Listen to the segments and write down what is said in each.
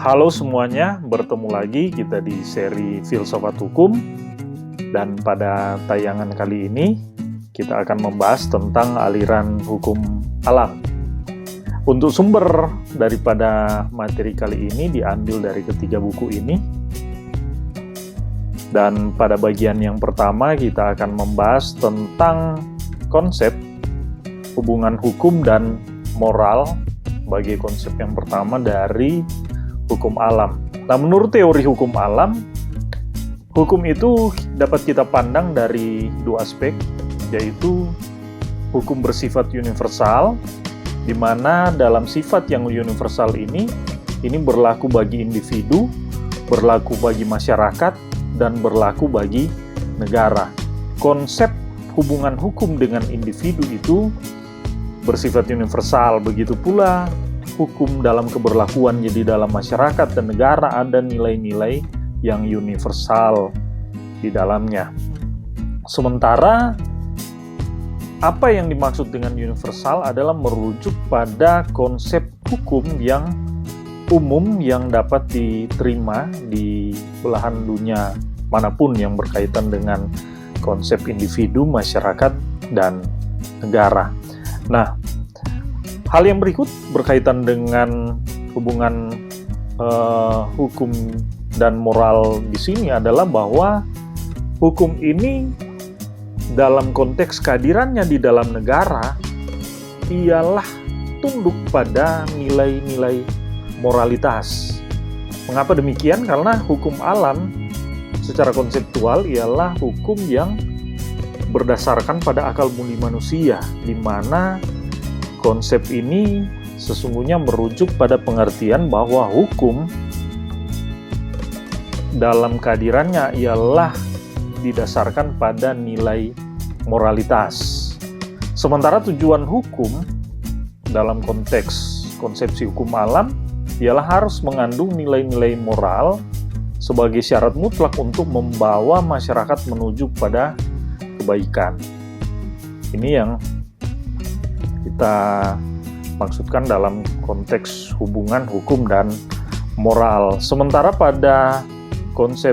Halo semuanya, bertemu lagi kita di seri Filsafat Hukum. Dan pada tayangan kali ini, kita akan membahas tentang aliran hukum alam. Untuk sumber daripada materi kali ini diambil dari ketiga buku ini. Dan pada bagian yang pertama kita akan membahas tentang konsep hubungan hukum dan moral sebagai konsep yang pertama dari hukum alam. Nah, menurut teori hukum alam, hukum itu dapat kita pandang dari dua aspek, yaitu hukum bersifat universal, di mana dalam sifat yang universal ini berlaku bagi individu, berlaku bagi masyarakat, dan berlaku bagi negara. Konsep hubungan hukum dengan individu itu bersifat universal, begitu pula hukum dalam keberlakuan jadi dalam masyarakat dan negara ada nilai-nilai yang universal di dalamnya. Sementara apa yang dimaksud dengan universal adalah merujuk pada konsep hukum yang umum yang dapat diterima di belahan dunia manapun yang berkaitan dengan konsep individu, masyarakat, dan negara. Nah, hal yang berikut berkaitan dengan hubungan hukum dan moral di sini adalah bahwa hukum ini dalam konteks kehadirannya di dalam negara ialah tunduk pada nilai-nilai moralitas. Mengapa demikian? Karena hukum alam secara konseptual ialah hukum yang berdasarkan pada akal budi manusia, di mana konsep ini sesungguhnya merujuk pada pengertian bahwa hukum dalam kehadirannya ialah didasarkan pada nilai moralitas. Sementara tujuan hukum dalam konteks konsepsi hukum alam ialah harus mengandung nilai-nilai moral sebagai syarat mutlak untuk membawa masyarakat menuju pada kebaikan. Ini yang kita maksudkan dalam konteks hubungan hukum dan moral. Sementara pada konsep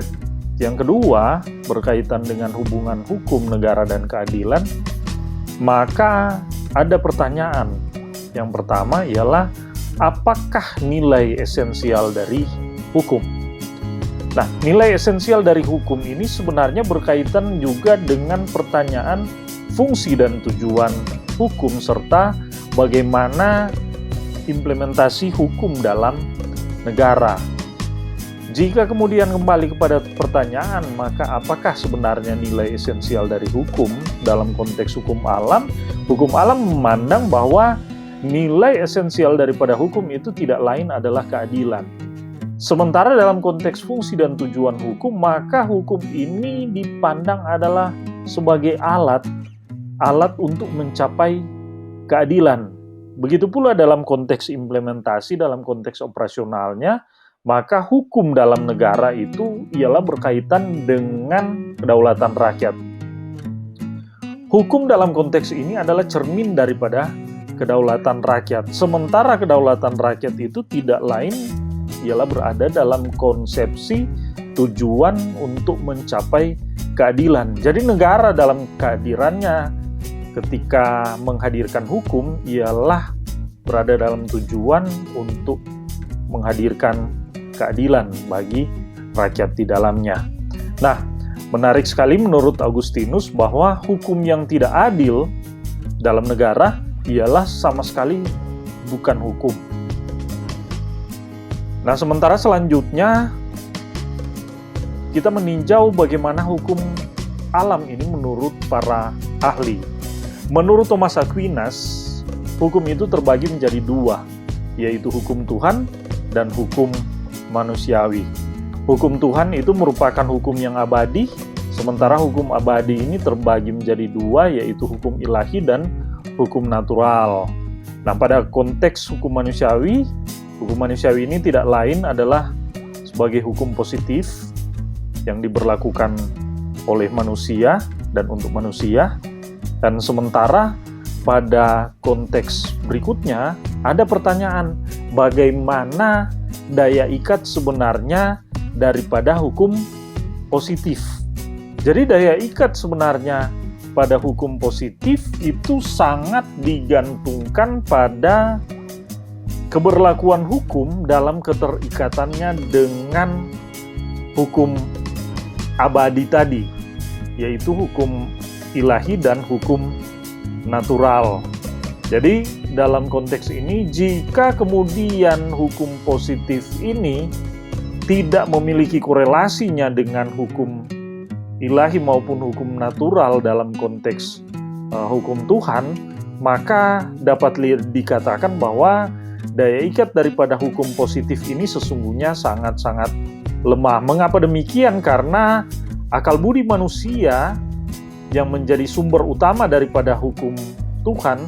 yang kedua berkaitan dengan hubungan hukum negara dan keadilan, maka ada pertanyaan. Yang pertama ialah apakah nilai esensial dari hukum? Nah, nilai esensial dari hukum ini sebenarnya berkaitan juga dengan pertanyaan fungsi dan tujuan hukum serta bagaimana implementasi hukum dalam negara. Jika kemudian kembali kepada pertanyaan, maka apakah sebenarnya nilai esensial dari hukum dalam konteks hukum alam? Hukum alam memandang bahwa nilai esensial daripada hukum itu tidak lain adalah keadilan. Sementara dalam konteks fungsi dan tujuan hukum, maka hukum ini dipandang adalah sebagai alat untuk mencapai keadilan. Begitu pula dalam konteks implementasi, dalam konteks operasionalnya, maka hukum dalam negara itu ialah berkaitan dengan kedaulatan rakyat. Hukum dalam konteks ini adalah cermin daripada kedaulatan rakyat. Sementara kedaulatan rakyat itu tidak lain ialah berada dalam konsepsi tujuan untuk mencapai keadilan. Jadi negara dalam kehadirannya ketika menghadirkan hukum ialah berada dalam tujuan untuk menghadirkan keadilan bagi rakyat di dalamnya. Nah, menarik sekali menurut Agustinus bahwa hukum yang tidak adil dalam negara ialah sama sekali bukan hukum. Nah, sementara selanjutnya kita meninjau bagaimana hukum alam ini menurut para ahli. Menurut Thomas Aquinas, hukum itu terbagi menjadi dua, yaitu hukum Tuhan dan hukum manusiawi. Hukum Tuhan itu merupakan hukum yang abadi, sementara hukum abadi ini terbagi menjadi dua, yaitu hukum ilahi dan hukum natural. Nah, pada konteks hukum manusiawi ini tidak lain adalah sebagai hukum positif yang diberlakukan oleh manusia dan untuk manusia. Dan sementara pada konteks berikutnya ada pertanyaan, bagaimana daya ikat sebenarnya daripada hukum positif. Jadi daya ikat sebenarnya pada hukum positif itu sangat digantungkan pada keberlakuan hukum dalam keterikatannya dengan hukum abadi tadi, yaitu hukum ilahi dan hukum natural. Jadi dalam konteks ini, jika kemudian hukum positif ini tidak memiliki korelasinya dengan hukum ilahi maupun hukum natural dalam konteks hukum Tuhan, maka dapat dikatakan bahwa daya ikat daripada hukum positif ini sesungguhnya sangat-sangat lemah. Mengapa demikian? Karena akal budi manusia yang menjadi sumber utama daripada hukum Tuhan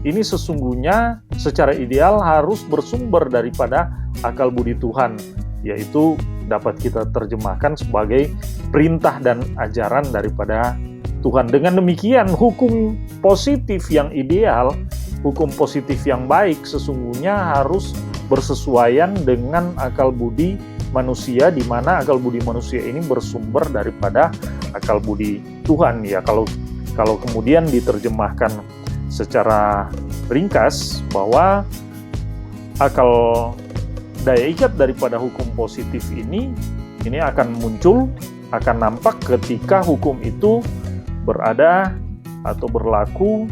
ini sesungguhnya secara ideal harus bersumber daripada akal budi Tuhan, yaitu dapat kita terjemahkan sebagai perintah dan ajaran daripada Tuhan. Dengan demikian, hukum positif yang ideal, hukum positif yang baik sesungguhnya harus bersesuaian dengan akal budi manusia, di mana akal budi manusia ini bersumber daripada akal budi Tuhan. Ya, kalau kemudian diterjemahkan secara ringkas bahwa akal daya ikat daripada hukum positif ini akan muncul, akan nampak ketika hukum itu berada atau berlaku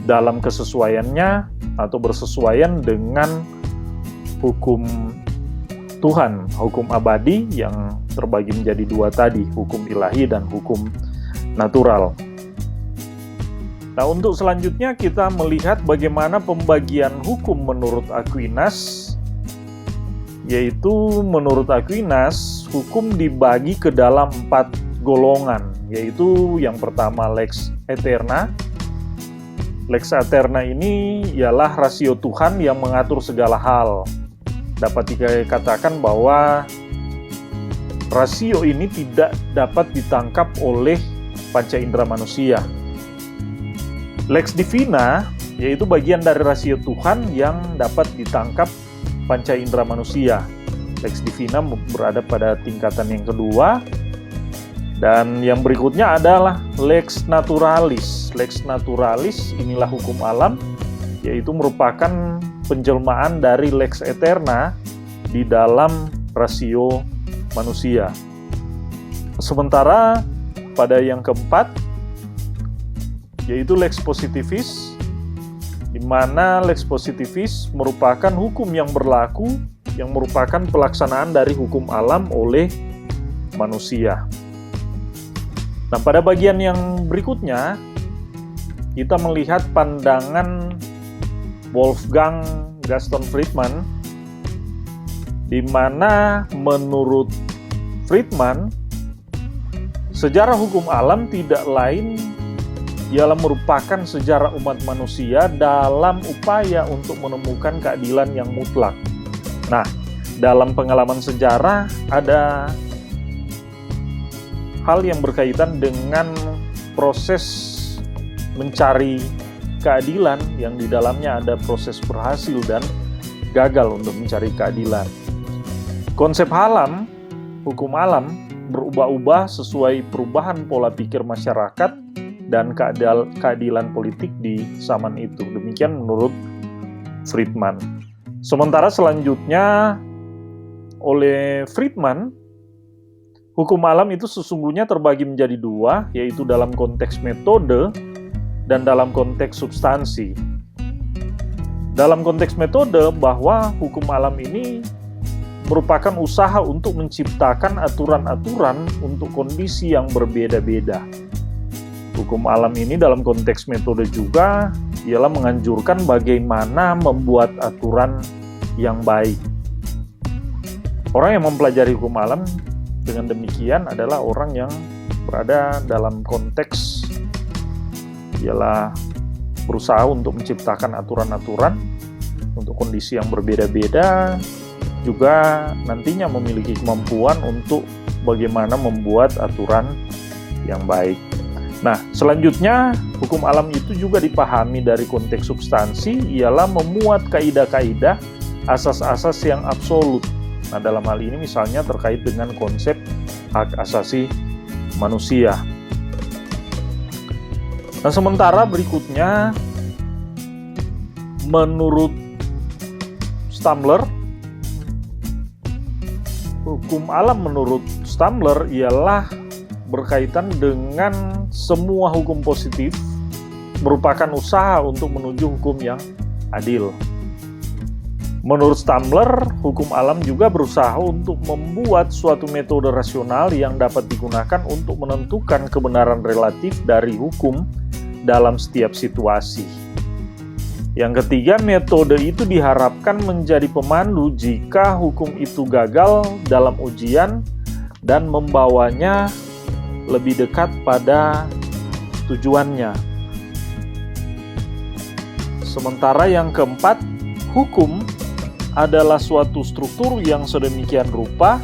dalam kesesuaiannya atau bersesuaian dengan hukum Tuhan, hukum abadi yang terbagi menjadi dua tadi, hukum ilahi dan hukum natural. Nah, untuk selanjutnya kita melihat bagaimana pembagian hukum menurut Aquinas, yaitu menurut Aquinas hukum dibagi ke dalam 4 golongan, yaitu yang pertama lex aeterna. Lex aeterna ini ialah rasio Tuhan yang mengatur segala hal. Dapat dikatakan bahwa rasio ini tidak dapat ditangkap oleh panca indera manusia. Lex divina yaitu bagian dari rasio Tuhan yang dapat ditangkap panca indera manusia. Lex divina berada pada tingkatan yang kedua. Dan yang berikutnya adalah lex naturalis. Lex naturalis inilah hukum alam, yaitu merupakan penjelmaan dari lex aeterna di dalam rasio manusia. Sementara pada yang keempat, yaitu lex positivis, di mana lex positivis merupakan hukum yang berlaku, yang merupakan pelaksanaan dari hukum alam oleh manusia. Nah, pada bagian yang berikutnya, kita melihat pandangan Wolfgang Gaston Friedman, di mana menurut Friedman, sejarah hukum alam tidak lain ialah merupakan sejarah umat manusia dalam upaya untuk menemukan keadilan yang mutlak. Nah, dalam pengalaman sejarah ada hal yang berkaitan dengan proses mencari keadilan yang di dalamnya ada proses berhasil dan gagal untuk mencari keadilan. Konsep alam, hukum alam, berubah-ubah sesuai perubahan pola pikir masyarakat dan keadilan politik di zaman itu. Demikian menurut Friedman. Sementara selanjutnya oleh Friedman, hukum alam itu sesungguhnya terbagi menjadi dua, yaitu dalam konteks metode dan dalam konteks substansi. Dalam konteks metode, bahwa hukum alam ini merupakan usaha untuk menciptakan aturan-aturan untuk kondisi yang berbeda-beda. Hukum alam ini dalam konteks metode juga ialah menganjurkan bagaimana membuat aturan yang baik. Orang yang mempelajari hukum alam dengan demikian adalah orang yang berada dalam konteks ialah berusaha untuk menciptakan aturan-aturan untuk kondisi yang berbeda-beda, juga nantinya memiliki kemampuan untuk bagaimana membuat aturan yang baik. Nah, selanjutnya hukum alam itu juga dipahami dari konteks substansi, ialah memuat kaidah-kaidah asas-asas yang absolut. Nah, dalam hal ini misalnya terkait dengan konsep hak asasi manusia. Nah, sementara berikutnya, menurut Stamler, hukum alam menurut Stamler ialah berkaitan dengan semua hukum positif merupakan usaha untuk menuju hukum yang adil. Menurut Stamler, hukum alam juga berusaha untuk membuat suatu metode rasional yang dapat digunakan untuk menentukan kebenaran relatif dari hukum dalam setiap situasi. Yang ketiga, metode itu diharapkan menjadi pemandu jika hukum itu gagal dalam ujian dan membawanya lebih dekat pada tujuannya. Sementara yang keempat, hukum adalah suatu struktur yang sedemikian rupa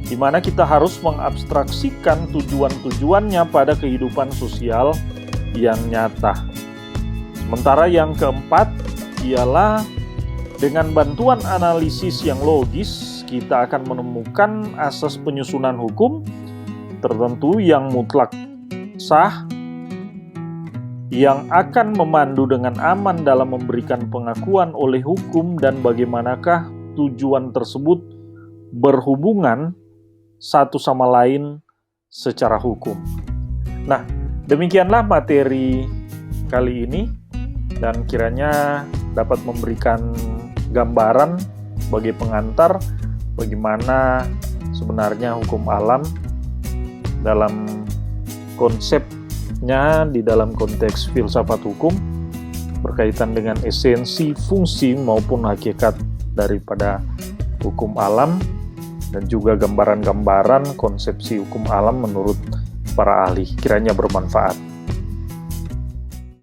di mana kita harus mengabstraksikan tujuan-tujuannya pada kehidupan sosial yang nyata. Sementara yang keempat ialah dengan bantuan analisis yang logis, kita akan menemukan asas penyusunan hukum tertentu yang mutlak sah, yang akan memandu dengan aman dalam memberikan pengakuan oleh hukum dan bagaimanakah tujuan tersebut berhubungan satu sama lain secara hukum. Nah, demikianlah materi kali ini dan kiranya dapat memberikan gambaran bagi pengantar bagaimana sebenarnya hukum alam dalam konsepnya di dalam konteks filsafat hukum berkaitan dengan esensi, fungsi maupun hakikat daripada hukum alam dan juga gambaran-gambaran konsepsi hukum alam menurut para ahli. Kiranya bermanfaat.